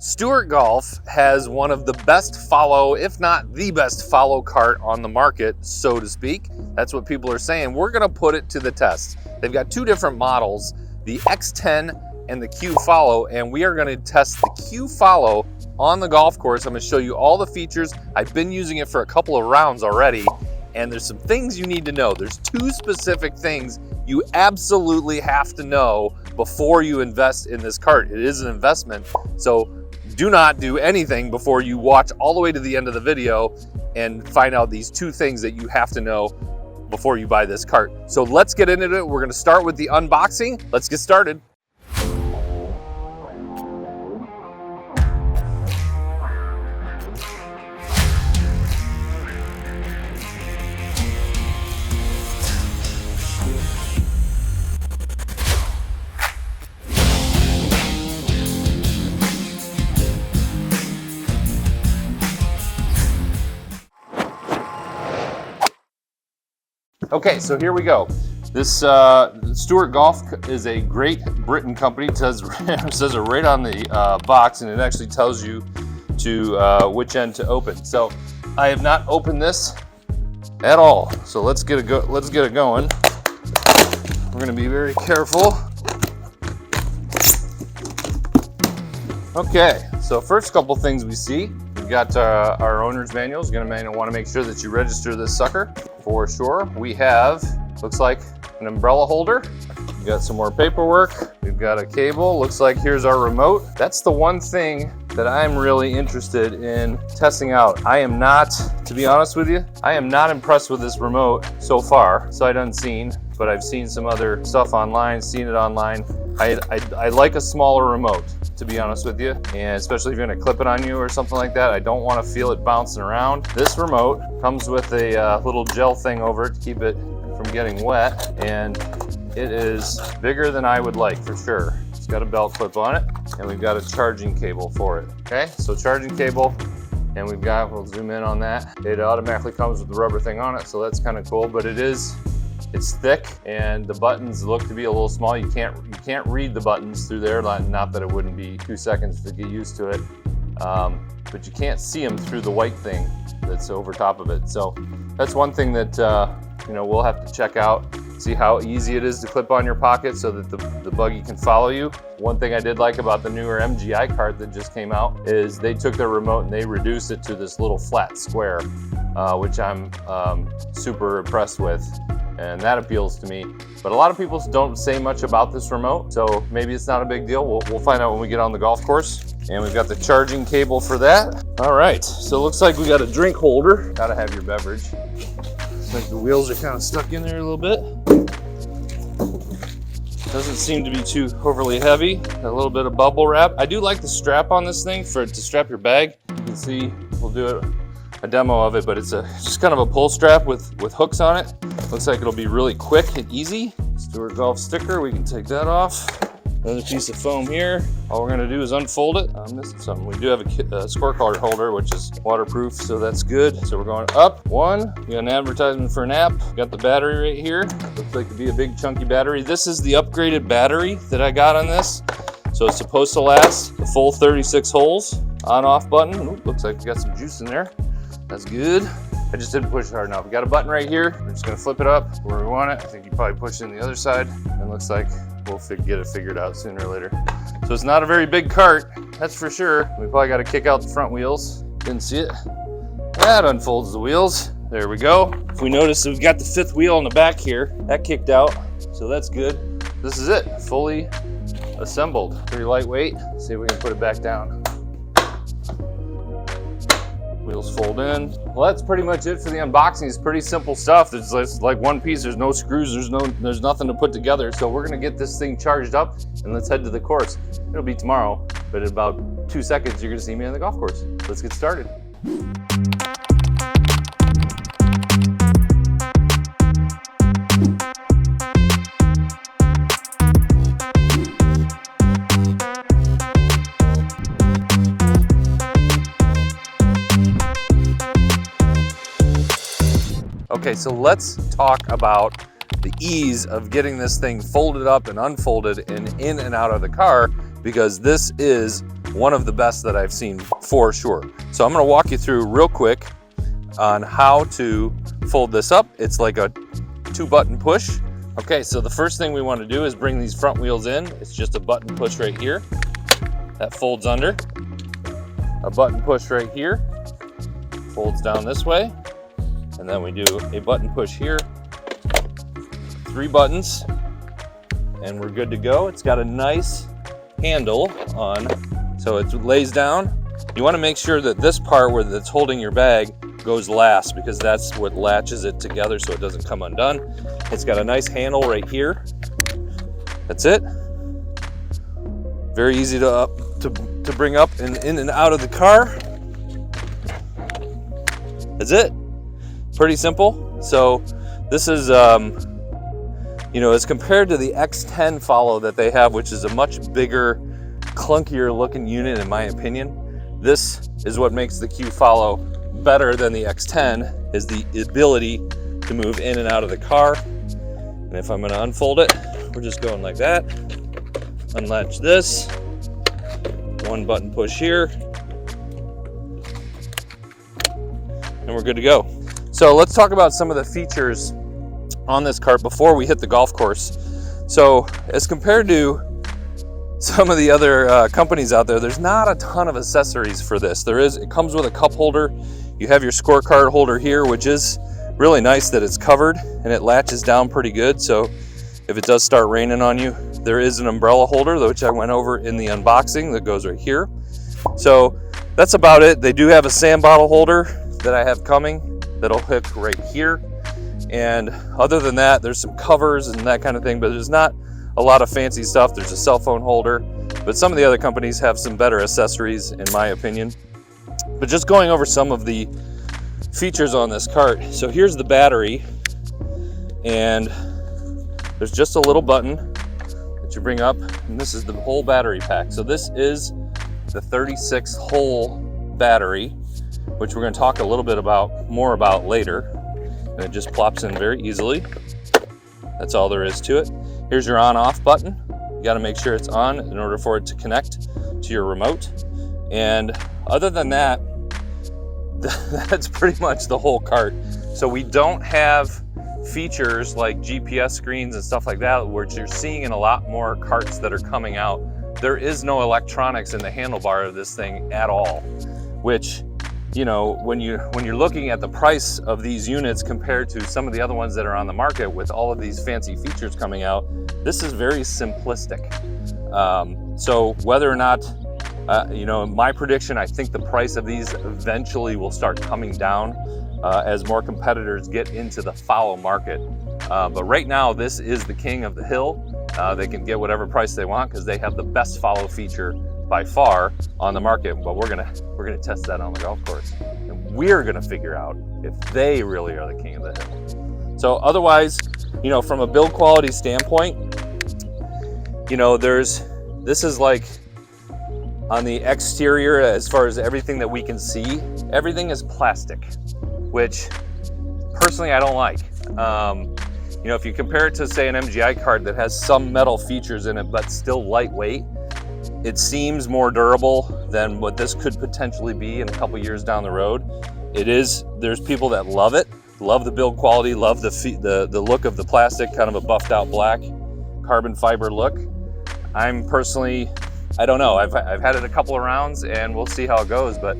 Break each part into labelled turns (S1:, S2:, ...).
S1: Stewart Golf has one of the best follow, if not the best follow cart on the market, so to speak. That's what people are saying. We're gonna put it to the test. They've got two different models, the X10 and the Q Follow, and we are gonna test the Q Follow on the golf course. I'm gonna show you all the features. I've been using it for a couple of rounds already, and there's some things you need to know. There's two specific things you absolutely have to know before you invest in this cart. It is an investment, so do not do anything before you watch all the way to the end of the video and find out these two things that you have to know before you buy this cart. So let's get into it. We're gonna start with the unboxing. Let's get started. Okay, so here we go. This Stewart Golf is a Great Britain company. It says it right on the box, and it actually tells you to which end to open. So I have not opened this at all. So let's get it going. We're gonna be very careful. Okay, so first couple things we see. We've got our owner's manual. You're gonna want to make sure that you register this sucker for sure. We have, looks like an umbrella holder. We've got some more paperwork. We've got a cable. Looks like here's our remote. That's the one thing that I'm really interested in testing out. I am not, to be honest with you, I am not impressed with this remote so far, sight unseen, but I've seen some other stuff online, seen it online. I like a smaller remote, to be honest with you, and especially if you're gonna clip it on you or something like that. I don't wanna feel it bouncing around. This remote comes with a little gel thing over it to keep it from getting wet, and it is bigger than I would like, for sure. It's got a belt clip on it, and we've got a charging cable for it. Okay, so charging cable, and we'll zoom in on that. It automatically comes with the rubber thing on it, so that's kind of cool, but it's thick, and the buttons look to be a little small. You can't read the buttons through there. Not that it wouldn't be 2 seconds to get used to it, but you can't see them through the white thing that's over top of it. So that's one thing that we'll have to check out, see how easy it is to clip on your pocket so that the buggy can follow you. One thing I did like about the newer MGI cart that just came out is they took their remote and they reduced it to this little flat square, which I'm super impressed with. And that appeals to me. But a lot of people don't say much about this remote, so maybe it's not a big deal. We'll find out when we get on the golf course. And we've got the charging cable for that. All right, so it looks like we got a drink holder. Gotta have your beverage. Looks like the wheels are kind of stuck in there a little bit. Doesn't seem to be too overly heavy. A little bit of bubble wrap. I do like the strap on this thing to strap your bag. You can see, we'll do a demo of it, but it's just kind of a pull strap with hooks on it. Looks like it'll be really quick and easy. Stewart Golf sticker, we can take that off. Another piece of foam here. All we're gonna do is unfold it. I'm missing something. We do have a scorecard holder, which is waterproof, so that's good. So we're going up. One, we got an advertisement for an app. Got the battery right here. Looks like it'd be a big chunky battery. This is the upgraded battery that I got on this. So it's supposed to last the full 36 holes. On-off button. Ooh, looks like we got some juice in there. That's good. I just didn't push it hard enough. We got a button right here. We're just gonna flip it up where we want it. I think you probably push it in the other side. And it looks like we'll get it figured out sooner or later. So it's not a very big cart, that's for sure. We probably gotta kick out the front wheels. Didn't see it. That unfolds the wheels. There we go. If we notice, we've got the fifth wheel on the back here. That kicked out, so that's good. This is it, fully assembled. Pretty lightweight. Let's see if we can put it back down. Wheels fold in. Well, that's pretty much it for the unboxing. It's pretty simple stuff. It's like one piece. There's no screws. There's nothing to put together. So we're gonna get this thing charged up and let's head to the course. It'll be tomorrow, but in about 2 seconds, you're gonna see me on the golf course. Let's get started. Okay, so let's talk about the ease of getting this thing folded up and unfolded and in and out of the car, because this is one of the best that I've seen for sure. So I'm gonna walk you through real quick on how to fold this up. It's like a 2-button push. Okay, so the first thing we want to do is bring these front wheels in. It's just a button push right here. That folds under. A button push right here. Folds down this way. And then we do a button push here. 3 buttons. And we're good to go. It's got a nice handle on, so it lays down. You want to make sure that this part where it's holding your bag goes last, because that's what latches it together so it doesn't come undone. It's got a nice handle right here. That's it. Very easy to bring up and in and out of the car. That's it. Pretty simple. So this is, you know, as compared to the X10 Follow that they have, which is a much bigger, clunkier looking unit in my opinion, this is what makes the Q Follow better than the X10, is the ability to move in and out of the car. And if I'm going to unfold it, we're just going like that. Unlatch this. 1 button push here. And we're good to go. So let's talk about some of the features on this cart before we hit the golf course. So as compared to some of the other companies out there, there's not a ton of accessories for this. It comes with a cup holder. You have your scorecard holder here, which is really nice that it's covered and it latches down pretty good. So if it does start raining on you, there is an umbrella holder, which I went over in the unboxing, that goes right here. So that's about it. They do have a sand bottle holder that I have coming that'll hook right here. And other than that, there's some covers and that kind of thing, but there's not a lot of fancy stuff. There's a cell phone holder, but some of the other companies have some better accessories in my opinion. But just going over some of the features on this cart. So here's the battery, and there's just a little button that you bring up, and this is the whole battery pack. So this is the 36-hole battery, which we're going to talk a little bit more about later. And it just plops in very easily. That's all there is to it. Here's your on-off button. You got to make sure it's on in order for it to connect to your remote. And other than that, that's pretty much the whole cart. So we don't have features like GPS screens and stuff like that, which you're seeing in a lot more carts that are coming out. There is no electronics in the handlebar of this thing at all, which, you know, when you're looking at the price of these units compared to some of the other ones that are on the market with all of these fancy features coming out, this is very simplistic. So whether or not, you know, my prediction, I think the price of these eventually will start coming down as more competitors get into the follow market. But right now, this is the king of the hill. They can get whatever price they want because they have the best follow feature by far on the market. But we're gonna test that on the golf course, and we're gonna figure out if they really are the king of the hill. So otherwise, you know, from a build quality standpoint, you know, this is like on the exterior, as far as everything that we can see, everything is plastic, which personally I don't like. You know, if you compare it to say an MGI cart that has some metal features in it but still lightweight, it seems more durable than what this could potentially be in a couple years down the road. There's people that love it, love the build quality, love the look of the plastic, kind of a buffed out black carbon fiber look. I'm personally, I don't know, I've had it a couple of rounds and we'll see how it goes, but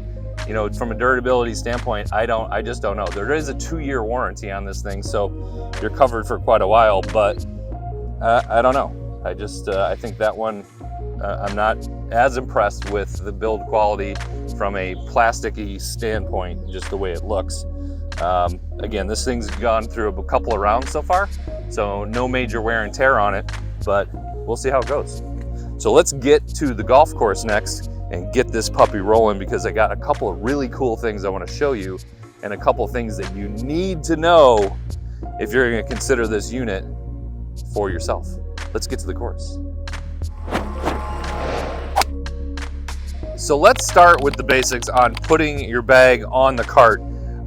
S1: you know, from a durability standpoint, I just don't know. There is a 2-year warranty on this thing, so you're covered for quite a while, but I don't know. I think that one, I'm not as impressed with the build quality from a plasticky standpoint, just the way it looks. Again, this thing's gone through a couple of rounds so far, so no major wear and tear on it, but we'll see how it goes. So let's get to the golf course next and get this puppy rolling, because I got a couple of really cool things I want to show you and a couple of things that you need to know if you're going to consider this unit for yourself. Let's get to the course. So let's start with the basics on putting your bag on the cart.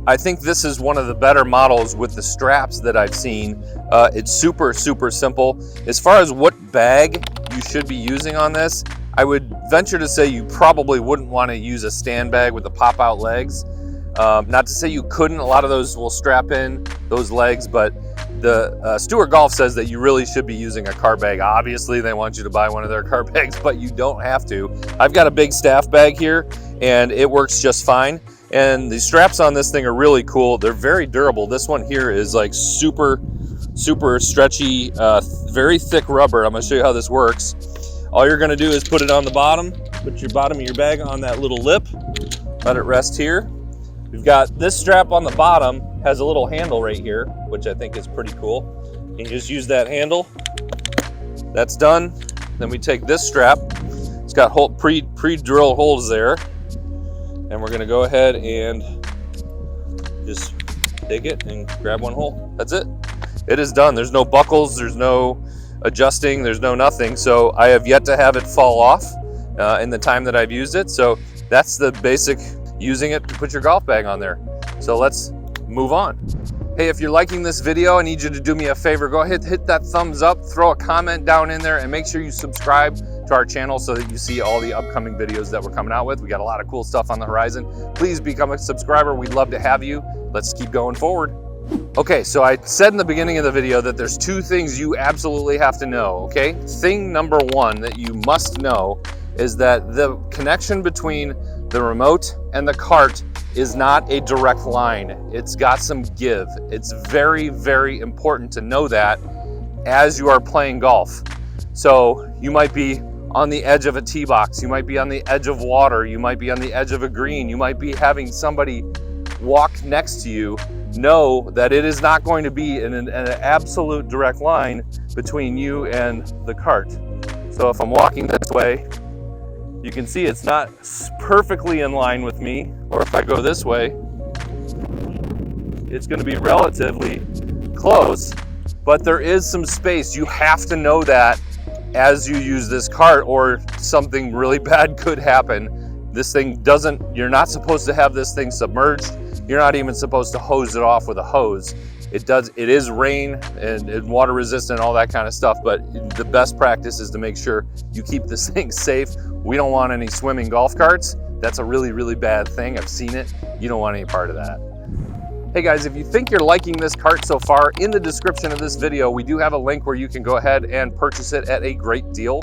S1: I think this is one of the better models with the straps that I've seen. It's super, super simple. As far as what bag you should be using on this, I would venture to say you probably wouldn't want to use a stand bag with the pop out legs. Not to say you couldn't, a lot of those will strap in those legs, but the Stewart Golf says that you really should be using a cart bag. Obviously they want you to buy one of their cart bags, but you don't have to. I've got a big staff bag here and it works just fine. And the straps on this thing are really cool. They're very durable. This one here is like super stretchy, very thick rubber. I'm gonna show you how this works. All you're gonna do is put it on the bottom, put your bottom of your bag on that little lip, let it rest here. We've got this strap on the bottom, has a little handle right here, which I think is pretty cool. You just use that handle. That's done. Then we take this strap. It's got pre-drilled holes there. And we're gonna go ahead and just dig it and grab one hole. That's it. It is done. There's no buckles, there's no adjusting, there's no nothing. So I have yet to have it fall off in the time that I've used it. So that's the basic using it to put your golf bag on there. So let's move on. Hey, if you're liking this video, I need you to do me a favor. Go ahead, hit that thumbs up, throw a comment down in there, and make sure you subscribe to our channel so that you see all the upcoming videos that we're coming out with. We got a lot of cool stuff on the horizon. Please become a subscriber. We'd love to have you. Let's keep going forward. Okay, so I said in the beginning of the video that there's two things you absolutely have to know, okay? Thing number one that you must know is that the connection between the remote and the cart is not a direct line. It's got some give. It's very, very important to know that as you are playing golf. So you might be on the edge of a tee box, you might be on the edge of water, you might be on the edge of a green, you might be having somebody walk next to you. Know that it is not going to be an absolute direct line between you and the cart. So if I'm walking this way, you can see it's not perfectly in line with me, or if I go this way, it's going to be relatively close, but there is some space. You have to know that as you use this cart, or something really bad could happen. This thing you're not supposed to have this thing submerged. You're not even supposed to hose it off with a hose. It is rain and water resistant, all that kind of stuff, but the best practice is to make sure you keep this thing safe. We don't want any swimming golf carts. That's a really, really bad thing. I've seen it. You don't want any part of that. Hey guys, if you think you're liking this cart so far, in the description of this video, we do have a link where you can go ahead and purchase it at a great deal.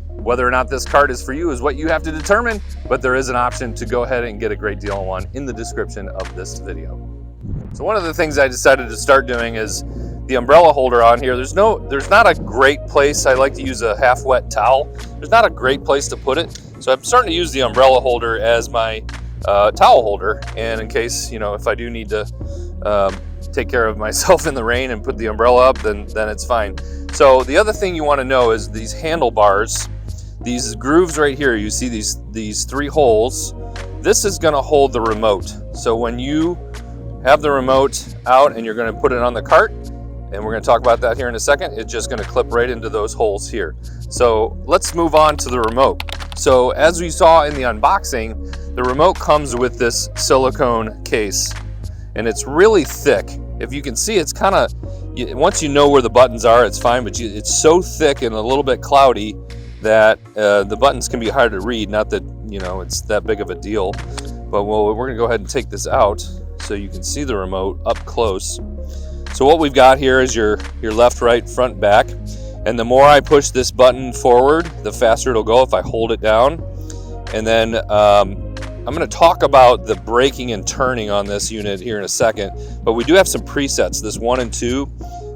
S1: Whether or not this cart is for you is what you have to determine, but there is an option to go ahead and get a great deal on one in the description of this video. So one of the things I decided to start doing is the umbrella holder on here. There's not a great place. I like to use a half wet towel. There's not a great place to put it. So I'm starting to use the umbrella holder as my towel holder. And in case, if I do need to take care of myself in the rain and put the umbrella up, then it's fine. So the other thing you want to know is these handlebars, these grooves right here, you see these three holes. This is going to hold the remote. So when you have the remote out and you're going to put it on the cart, and we're going to talk about that here in a second, it's just going to clip right into those holes here. So let's move on to the remote. So as we saw in the unboxing, the remote comes with this silicone case, and it's really thick. If you can see, it's kind of, once you know where the buttons are, it's fine, but it's so thick and a little bit cloudy that the buttons can be hard to read. Not that it's that big of a deal, but we're going to go ahead and take this out so you can see the remote up close. So what we've got here is your left, right, front, back, and the more I push this button forward, the faster it'll go if I hold it down. And then I'm going to talk about the braking and turning on this unit here in a second, but we do have some presets, this 1 and 2.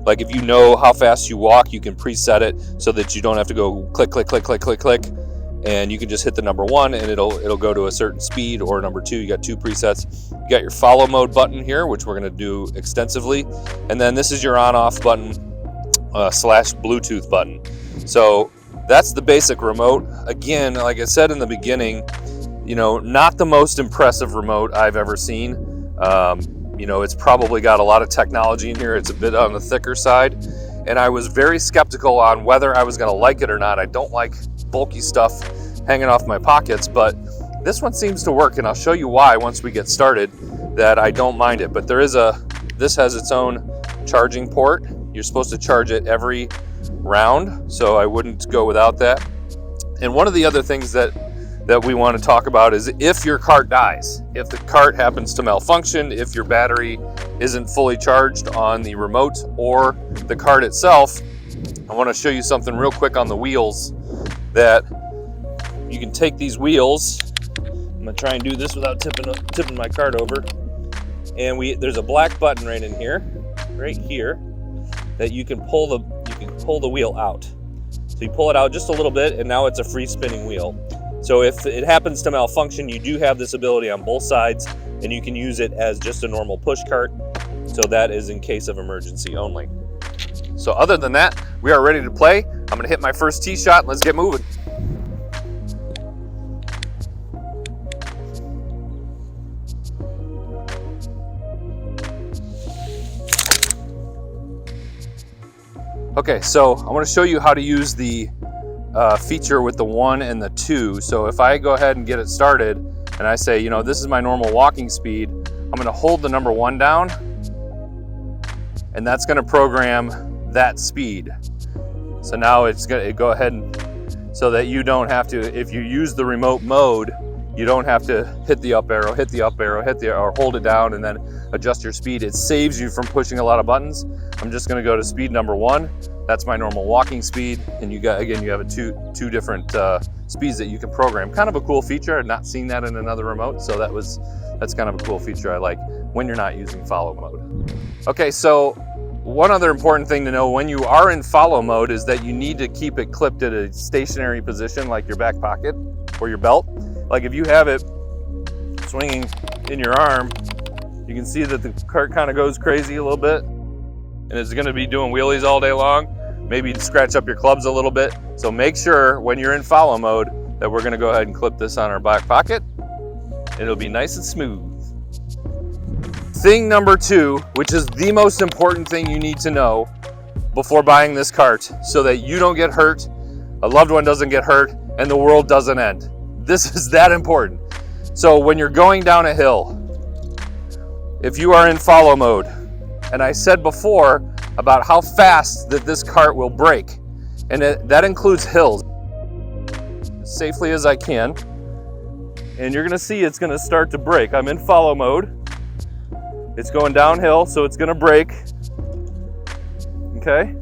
S1: Like if you know how fast you walk, you can preset it so that you don't have to go click, click, click, click, click, click, and you can just hit the number 1 and it'll go to a certain speed, or number 2. You got 2 presets. You got your follow mode button here, which we're going to do extensively, and then this is your on-off button / Bluetooth button. So that's the basic remote. Again, like I said in the beginning, not the most impressive remote I've ever seen. It's probably got a lot of technology in here. It's a bit on the thicker side, and I was very skeptical on whether I was going to like it or not. I don't like bulky stuff hanging off my pockets, but this one seems to work, and I'll show you why once we get started, that I don't mind it. But this has its own charging port. You're supposed to charge it every round, so I wouldn't go without that. And one of the other things that we want to talk about is if your cart dies, if the cart happens to malfunction, if your battery isn't fully charged on the remote or the cart itself, I want to show you something real quick on the wheels, that you can take these wheels. I'm going to try and do this without tipping my cart over. And there's a black button right in here, right here, that you can pull the wheel out. So you pull it out just a little bit, and now it's a free spinning wheel. So if it happens to malfunction, you do have this ability on both sides, and you can use it as just a normal push cart. So that is in case of emergency only. So other than that, we are ready to play. I'm gonna hit my first tee shot. Let's get moving. Okay, so I want to show you how to use the feature with the 1 and the 2. So if I go ahead and get it started and I say, this is my normal walking speed, I'm going to hold the number 1 down, and that's going to program that speed. So now it's going to go ahead and, so that you don't have to, if you use the remote mode, you don't have to hit the up arrow, hit the up arrow, or hold it down and then adjust your speed. It saves you from pushing a lot of buttons. I'm just going to go to speed number 1. That's my normal walking speed, and you have two different speeds that you can program. Kind of a cool feature. I've not seen that in another remote, so that's kind of a cool feature I like when you're not using follow mode. Okay, so one other important thing to know when you are in follow mode is that you need to keep it clipped at a stationary position, like your back pocket or your belt. Like if you have it swinging in your arm, you can see that the cart kind of goes crazy a little bit, and it's going to be doing wheelies all day long. Maybe scratch up your clubs a little bit. So make sure when you're in follow mode that we're going to go ahead and clip this on our back pocket. It'll be nice and smooth. Thing number 2, which is the most important thing you need to know before buying this cart, so that you don't get hurt, a loved one doesn't get hurt, and the world doesn't end. This is that important. So when you're going down a hill, if you are in follow mode, and I said before about how fast that this cart will brake, and that includes hills, as safely as I can, and you're gonna see it's gonna start to brake. I'm in follow mode. It's going downhill, so it's gonna brake. Okay,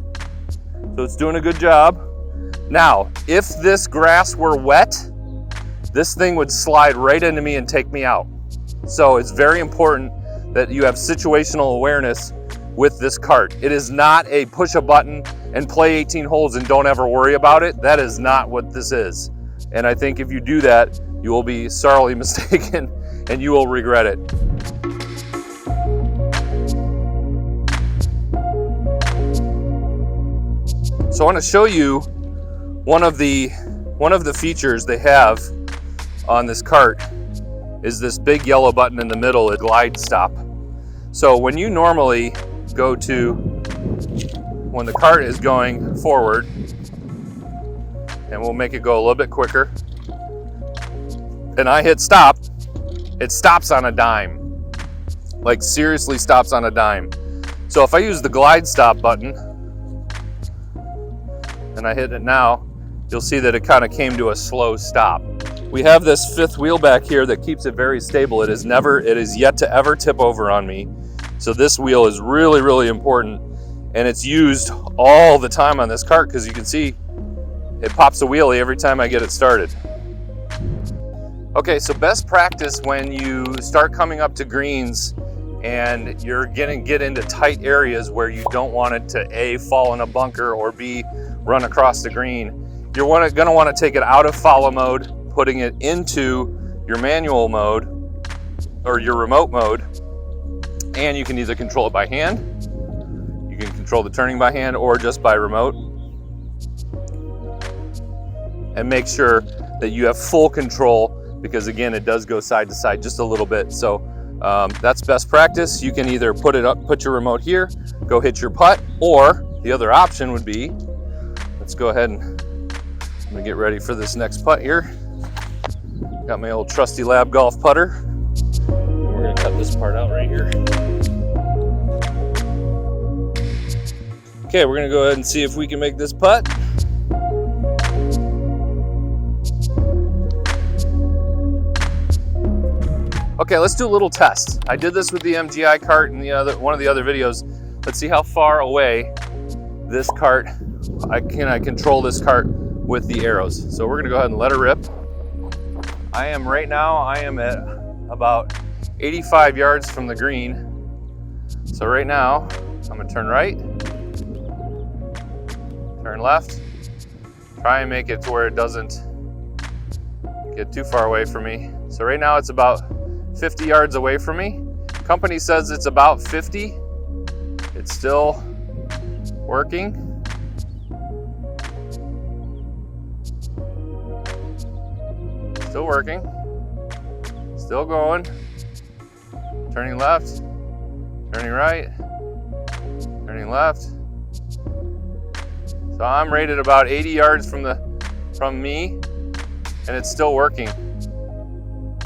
S1: so it's doing a good job. Now, if this grass were wet, this thing would slide right into me and take me out. So it's very important that you have situational awareness with this cart. It is not a push a button and play 18 holes and don't ever worry about it. That is not what this is. And I think if you do that, you will be sorely mistaken and you will regret it. So I want to show you one of the features they have on this cart is this big yellow button in the middle, a glide stop. So when you normally go to, when the cart is going forward, and we'll make it go a little bit quicker, and I hit stop, it stops on a dime. Like seriously stops on a dime. So if I use the glide stop button, and I hit it now, you'll see that it kind of came to a slow stop. We have this 5th wheel back here that keeps it very stable. It is yet to ever tip over on me. So this wheel is really, really important, and it's used all the time on this cart because you can see it pops a wheelie every time I get it started. Okay, so best practice when you start coming up to greens and you're gonna get into tight areas where you don't want it to A, fall in a bunker, or B, run across the green. You're gonna wanna take it out of follow mode, putting it into your manual mode or your remote mode, and you can either control it by hand, you can control the turning by hand, or just by remote. And make sure that you have full control, because again, it does go side to side just a little bit. So that's best practice. You can either put your remote here, go hit your putt, or the other option would be, let's go ahead and I'm gonna get ready for this next putt here. Got my old trusty Lab Golf putter. We're gonna cut this part out right here. Okay, we're gonna go ahead and see if we can make this putt. Okay, let's do a little test. I did this with the MGI cart in one of the other videos. Let's see how far away this cart, I control this cart with the arrows. So we're gonna go ahead and let her rip. I am at about 85 yards from the green. So right now, I'm gonna turn right, turn left, try and make it to where it doesn't get too far away from me. So right now it's about 50 yards away from me. Company says it's about 50. It's still working. Still working. Still going. Turning left, turning right, turning left. So I'm rated about 80 yards from me, and it's still working.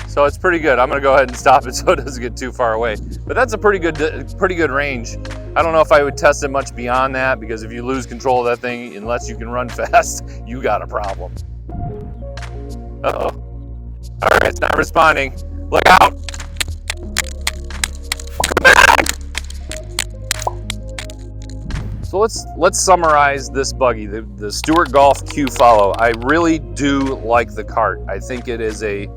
S1: So it's pretty good. I'm gonna go ahead and stop it so it doesn't get too far away. But that's a pretty good range. I don't know if I would test it much beyond that, because if you lose control of that thing, unless you can run fast, you got a problem. Uh-oh. All right, it's not responding. Look out. Come back. So let's summarize this buggy, the Stewart Golf Q Follow. I really do like the cart. I think it is a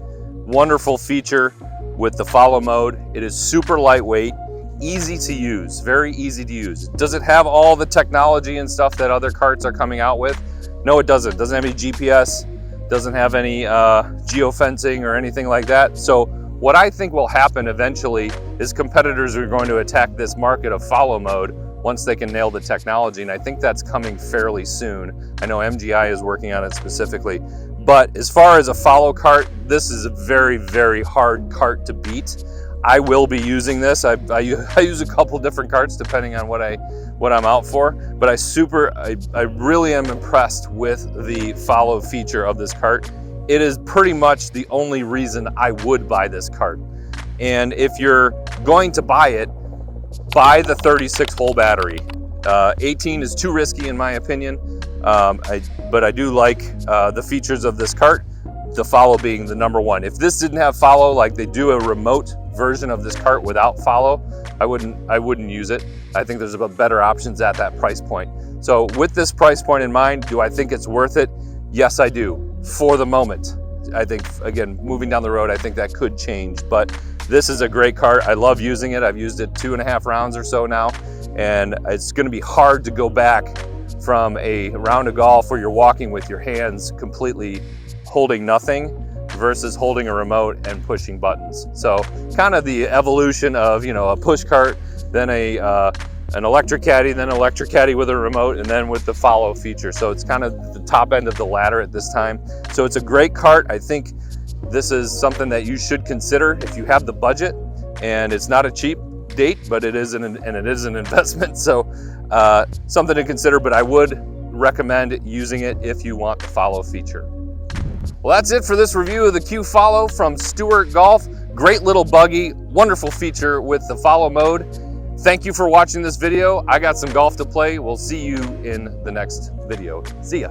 S1: wonderful feature with the follow mode. It is super lightweight, easy to use, very easy to use. Does it have all the technology and stuff that other carts are coming out with? No, it doesn't. Doesn't have any GPS, doesn't have any geofencing or anything like that. So what I think will happen eventually is competitors are going to attack this market of follow mode once they can nail the technology, and I think that's coming fairly soon. I know MGI is working on it specifically. But as far as a follow cart, this is a very, very hard cart to beat. I will be using this. I use a couple different carts depending on what I'm out for, but I really am impressed with the follow feature of this cart. It is pretty much the only reason I would buy this cart. And if you're going to buy it, buy the 36-hole battery. 18 is too risky in my opinion. But I do like the features of this cart, the follow being the number one. If this didn't have follow, like they do a remote version of this cart without follow, I wouldn't use it. I think there's better options at that price point. So with this price point in mind, do I think it's worth it? Yes, I do, for the moment. I think, again, moving down the road, I think that could change, but this is a great cart. I love using it. I've used it 2.5 rounds or so now, and it's gonna be hard to go back from a round of golf where you're walking with your hands completely holding nothing versus holding a remote and pushing buttons. So kind of the evolution of, a push cart, then an electric caddy, then an electric caddy with a remote, and then with the follow feature. So it's kind of the top end of the ladder at this time. So it's a great cart. I think this is something that you should consider if you have the budget, and it's not a cheap date, but it is an investment. So something to consider, but I would recommend using it if you want the follow feature. Well, that's it for this review of the Q Follow from Stewart Golf. Great little buggy, wonderful feature with the follow mode. Thank you for watching this video. I got some golf to play. We'll see you in the next video. See ya.